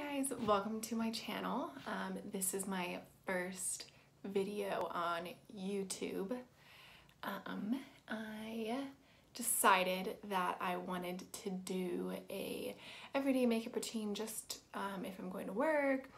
Hi guys, welcome to my channel. This is my first video on YouTube. I decided that I wanted to do a everyday makeup routine just if I'm going to work,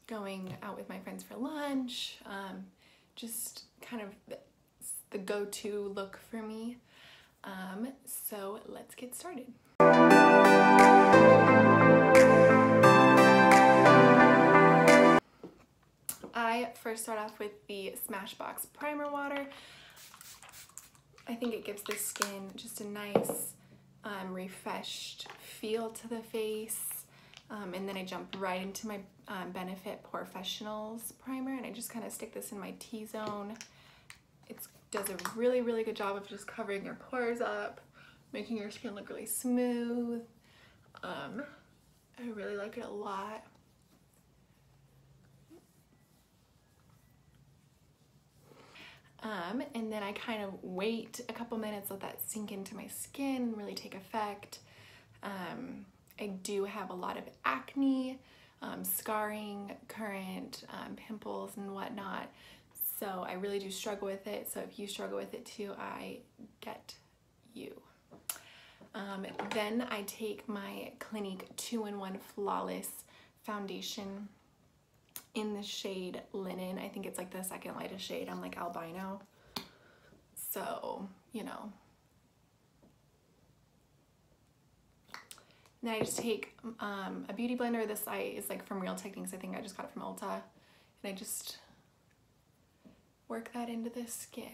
going out with my friends for lunch, just kind of the go-to look for me. So let's get started. I first start off with the Smashbox Primer Water. I think it gives the skin just a nice refreshed feel to the face. And then I jump right into my Benefit Professionals Primer, and I just kind of stick this in my T-zone. It does a really, really good job of just covering your pores up, making your skin look really smooth. I really like it a lot. And then I kind of wait a couple minutes, let that sink into my skin, really take effect. I do have a lot of acne, scarring, current pimples and whatnot, so I really do struggle with it. So if you struggle with it too, I get you. Then I take my Clinique 2-in-1 Flawless Foundation in the shade Linen. I think it's like the second lightest shade. I'm like albino, so you know. Then I just take a beauty blender. This is like from Real Techniques. I think I just got it from Ulta, and I just work that into the skin.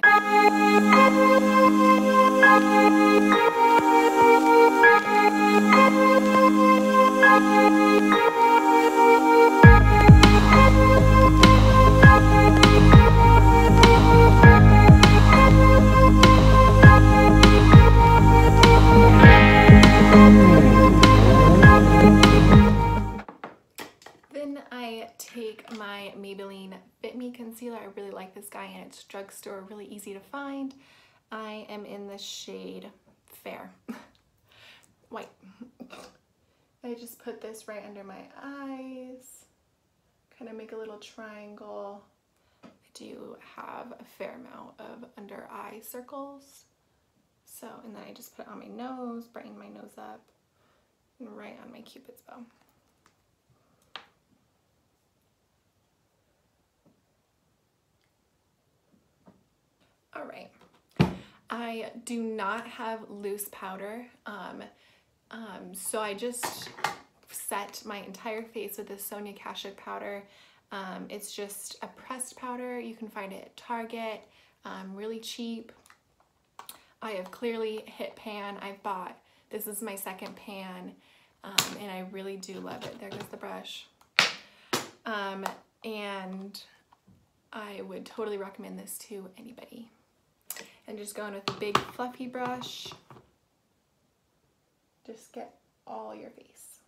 Then I take my Maybelline Fit Me Concealer. I really like this guy, and it's drugstore, really easy to find. I am in the shade Fair White. I just put this right under my eyes, kind of make a little triangle. I do have a fair amount of under eye circles. So, and then I just put it on my nose, brighten my nose up, and right on my Cupid's bow. All right, I do not have loose powder, so I just set my entire face with this Sonia Kashuk powder. It's just a pressed powder. You can find it at Target, really cheap. I have clearly hit pan. I've bought, this is my second pan, and I really do love it. There goes the brush. And I would totally recommend this to anybody. And just go in with a big fluffy brush. Just get all your face.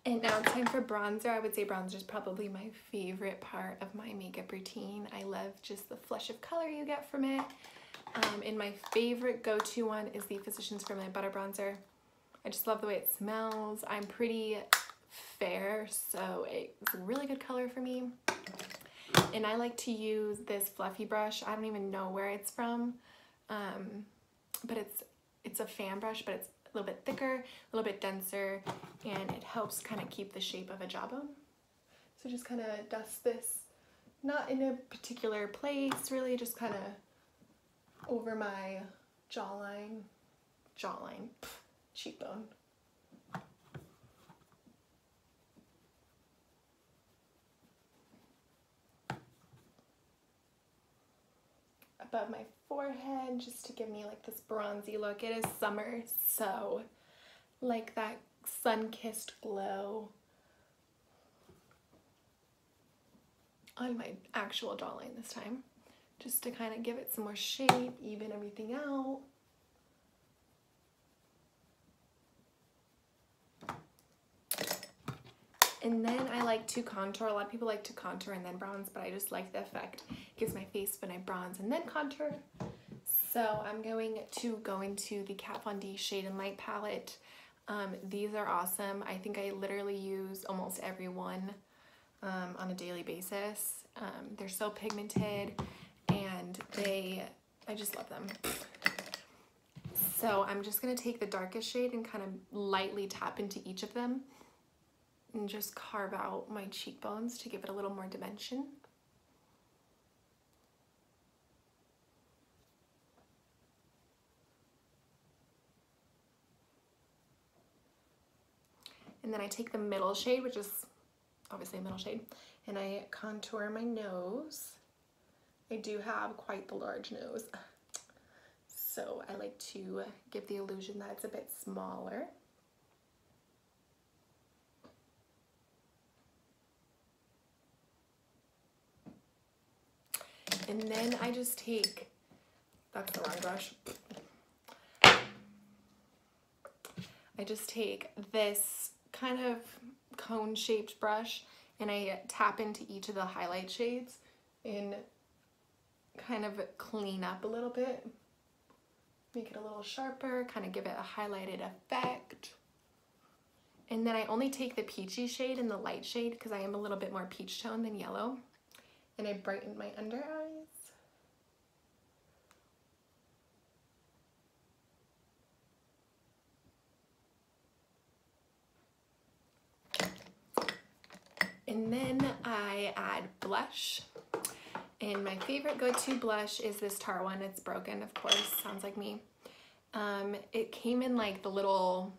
And now it's time for bronzer. I would say bronzer is probably my favorite part of my makeup routine. I love just the flush of color you get from it. And my favorite go-to one is the Physicians Formula Butter Bronzer. I just love the way it smells. I'm pretty fair, so it's a really good color for me. And I like to use this fluffy brush. I don't even know where it's from, but it's a fan brush, but it's a little bit thicker, a little bit denser, and it helps kind of keep the shape of a jawbone. So just kind of dust this, not in a particular place, really just kind of over my jawline, cheekbone. Above my forehead, just to give me like this bronzy look. It is summer, so like that sun-kissed glow on my actual jawline this time, just to kind of give it some more shape, even everything out. And then I like to contour. A lot of people like to contour and then bronze, but I just like the effect it gives my face when I bronze and then contour. So I'm going to go into the Kat Von D Shade and Light palette. These are awesome. I think I literally use almost every one on a daily basis. They're so pigmented and I just love them. So I'm just gonna take the darkest shade and kind of lightly tap into each of them and just carve out my cheekbones to give it a little more dimension. And then I take the middle shade, which is obviously a middle shade, and I contour my nose. I do have quite the large nose, so I like to give the illusion that it's a bit smaller. And then I just take, that's the wrong brush. I just take this kind of cone-shaped brush and I tap into each of the highlight shades and kind of clean up a little bit. Make it a little sharper, kind of give it a highlighted effect. And then I only take the peachy shade and the light shade because I am a little bit more peach tone than yellow. And I brighten my under eyes. And then I add blush. And my favorite go-to blush is this Tarte one. It's broken, of course, sounds like me. It came in like the little,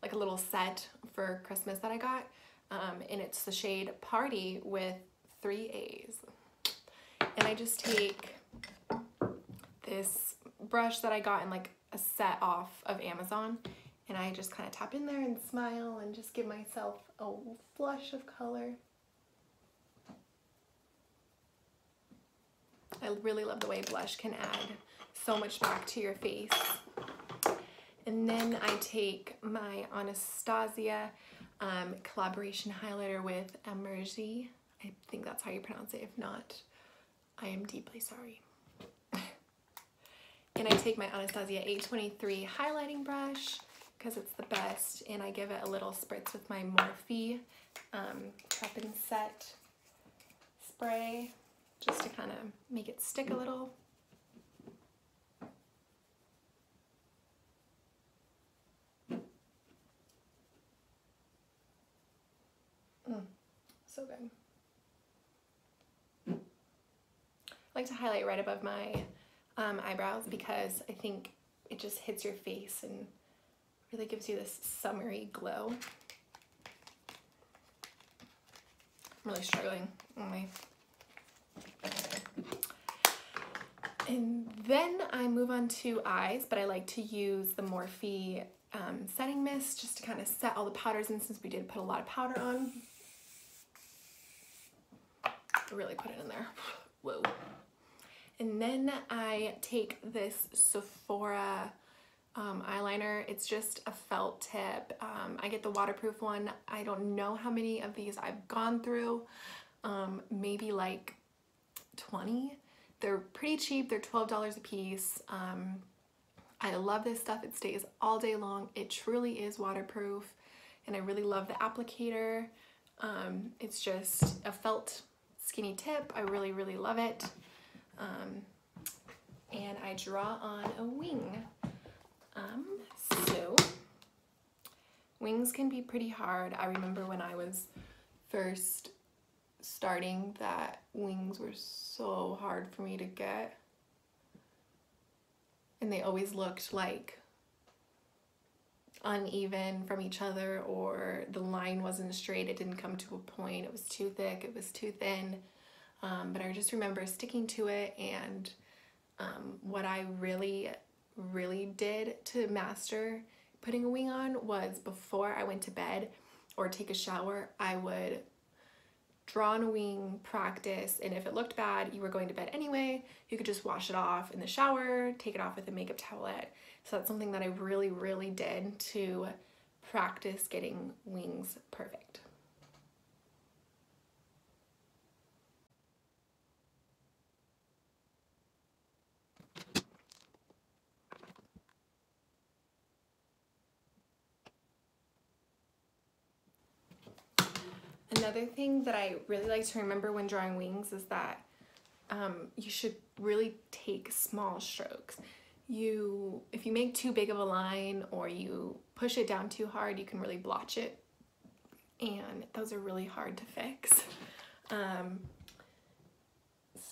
like a little set for Christmas that I got. And it's the shade Party with 3 A's. And I just take this brush that I got in like a set off of Amazon, and I just kind of tap in there and smile and just give myself a flush of color. I really love the way blush can add so much back to your face. And then I take my Anastasia collaboration highlighter with Emergy. I think that's how you pronounce it. If not, I am deeply sorry. And I take my Anastasia 823 highlighting brush because it's the best, and I give it a little spritz with my Morphe Prep and Set spray just to kind of make it stick a little. So good. I like to highlight right above my eyebrows because I think it just hits your face and really gives you this summery glow. I'm really struggling on my... And then I move on to eyes, but I like to use the Morphe setting mist just to kind of set all the powders in, since we did put a lot of powder on. Really put it in there. Whoa. And then I take this Sephora eyeliner. It's just a felt tip. I get the waterproof one. I don't know how many of these I've gone through. Maybe like 20. They're pretty cheap. They're $12 a piece. I love this stuff. It stays all day long. It truly is waterproof. And I really love the applicator. It's just a felt skinny tip. I really, really love it. And I draw on a wing. So wings can be pretty hard. I remember when I was first starting that wings were so hard for me to get. And they always looked like uneven from each other, or the line wasn't straight. It didn't come to a point. It was too thick. It was too thin. But I just remember sticking to it, and what I really did to master putting a wing on was, before I went to bed or take a shower, I would draw on a wing, practice, and if it looked bad, you were going to bed anyway, you could just wash it off in the shower, take it off with a makeup towelette. So that's something that I really did to practice getting wings perfect. Another thing that I really like to remember when drawing wings is that you should really take small strokes. If you make too big of a line or you push it down too hard, you can really blotch it, and those are really hard to fix.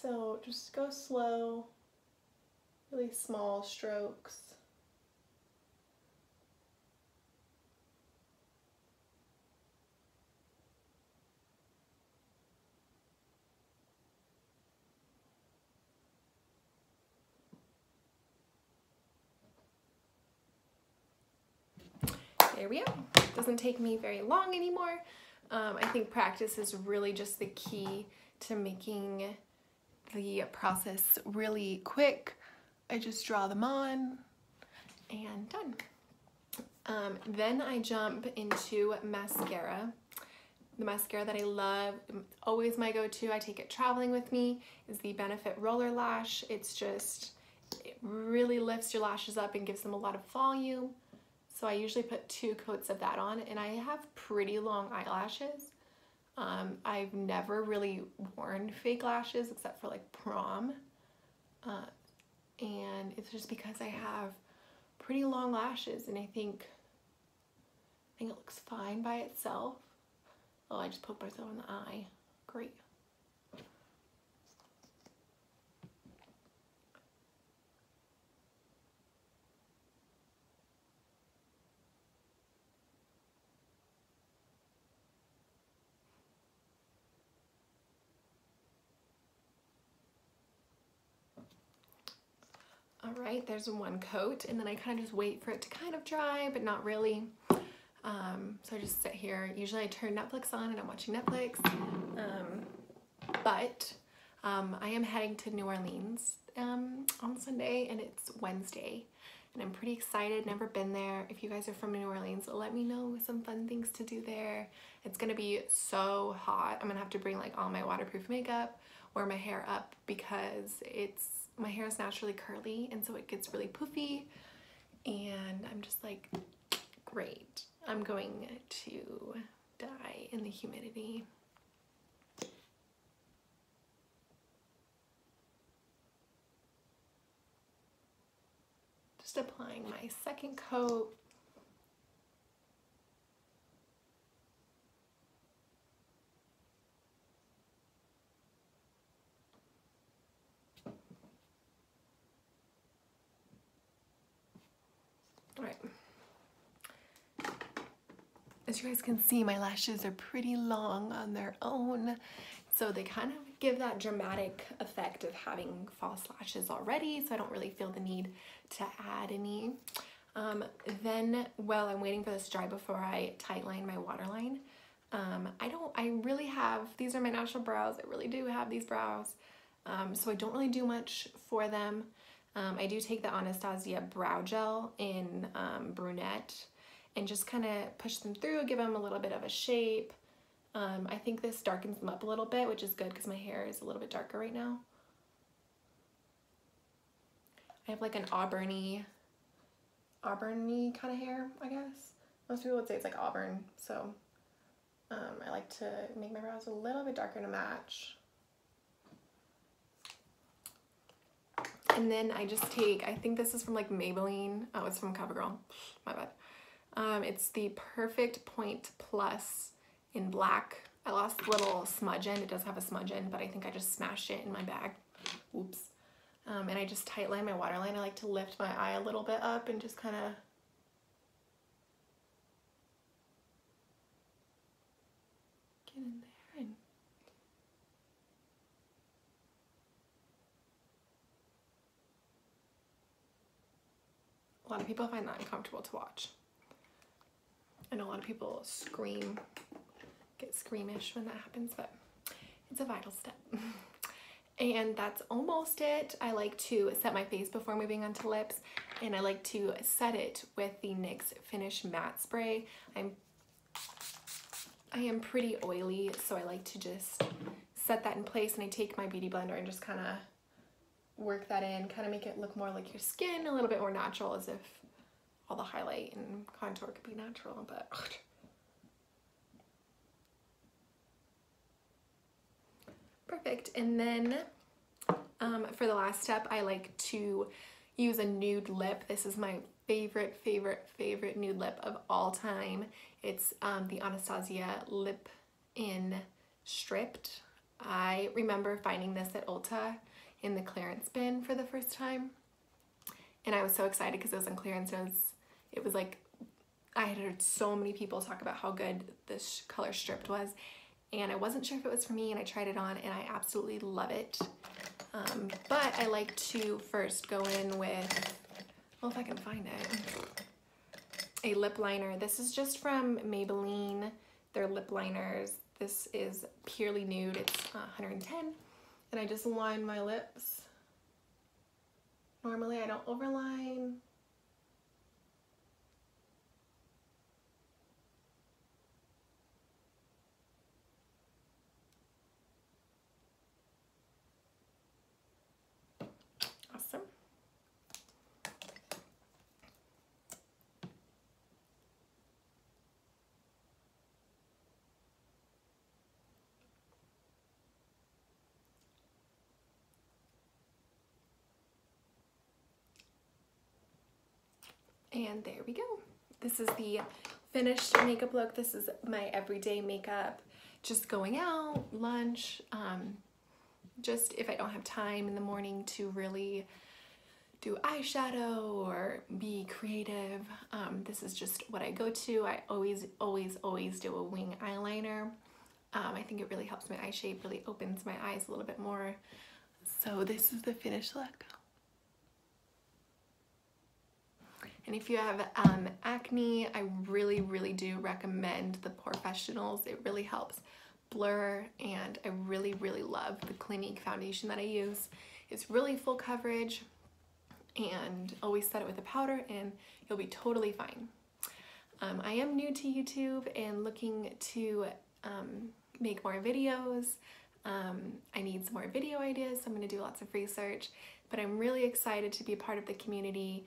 So just go slow, really small strokes. There we go. Doesn't take me very long anymore. I think practice is really just the key to making the process really quick. I just draw them on and done. Then I jump into mascara. The mascara that I love, always my go-to, I take it traveling with me, is the Benefit Roller Lash. It really lifts your lashes up and gives them a lot of volume. So I usually put 2 coats of that on, and I have pretty long eyelashes. I've never really worn fake lashes except for like prom. And it's just because I have pretty long lashes, and I think it looks fine by itself. Oh, I just poked myself in the eye. Great. All right, there's 1 coat, and then I kind of just wait for it to kind of dry, but not really. So I just sit here. Usually I turn Netflix on and I'm watching Netflix, but I am heading to New Orleans on Sunday, and it's Wednesday, and I'm pretty excited. Never been there. If you guys are from New Orleans, let me know some fun things to do there. It's gonna be so hot. I'm gonna have to bring like all my waterproof makeup, wear my hair up because my hair is naturally curly, and so it gets really poofy, and I'm just like, great. I'm going to die in the humidity. Just applying my 2nd coat. All right. As you guys can see, my lashes are pretty long on their own, so they kind of give that dramatic effect of having false lashes already, so I don't really feel the need to add any. Then while I'm waiting for this to dry before I tightline my waterline, these are my natural brows. I really do have these brows, so I don't really do much for them. I do take the Anastasia brow gel in brunette and just kind of push them through, give them a little bit of a shape. I think this darkens them up a little bit, which is good because my hair is a little bit darker right now. I have like an auburny kind of hair, I guess. Most people would say it's like auburn, so I like to make my brows a little bit darker to match. And then I just take, I think this is from like Maybelline. Oh, it's from CoverGirl, my bad. It's the Perfect Point Plus in black. I lost a little smudge end. It does have a smudge end, but I think I just smashed it in my bag. Oops. And I just tightline my waterline. I like to lift my eye a little bit up and just kind of get in there. And a lot of people find that uncomfortable to watch. I know a lot of people get squeamish when that happens, but it's a vital step. And that's almost it. I like to set my face before moving on to lips, and I like to set it with the NYX Finish Matte Spray. I am pretty oily, so I like to just set that in place, and I take my beauty blender and just kind of work that in, kind of make it look more like your skin, a little bit more natural, as if all the highlight and contour could be natural, but Perfect. And then for the last step, I like to use a nude lip. This is my favorite nude lip of all time. It's the Anastasia Lip in Stripped. I remember finding this at Ulta in the clearance bin for the first time, and I was so excited because it was on clearance. It was like, I had heard so many people talk about how good this color Stripped was, and I wasn't sure if it was for me, and I tried it on and I absolutely love it. But I like to first go in with, well, if I can find it, a lip liner. This is just from Maybelline, their lip liners. This is purely nude, it's 110, and I just line my lips. Normally I don't overline. Awesome. And there we go. This is the finished makeup look. This is my everyday makeup, just going out, lunch, just if I don't have time in the morning to really do eyeshadow or be creative. This is just what I go to. I always do a wing eyeliner. I think it really helps my eye shape, really opens my eyes a little bit more. So this is the finished look. And if you have acne, I really do recommend the Professionals. It really helps blur, and I really love the Clinique foundation that I use. It's really full coverage, and always set it with a powder and you'll be totally fine. I am new to YouTube and looking to make more videos. I need some more video ideas, so I'm going to do lots of research, but I'm really excited to be a part of the community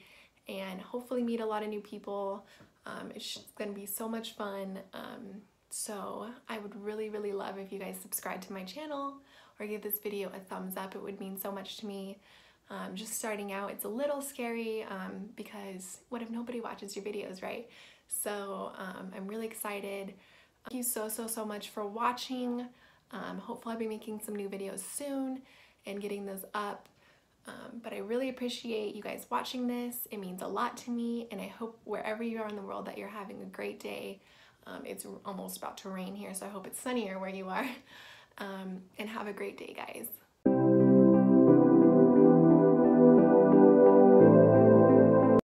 and hopefully meet a lot of new people. It's going to be so much fun. So I would really love if you guys subscribe to my channel or give this video a thumbs up. It would mean so much to me. Just starting out, it's a little scary because what if nobody watches your videos, right? So I'm really excited. Thank you so much for watching. Hopefully I'll be making some new videos soon and getting those up. But I really appreciate you guys watching this. It means a lot to me, and I hope wherever you are in the world that you're having a great day. It's almost about to rain here, so I hope it's sunnier where you are. And have a great day, guys.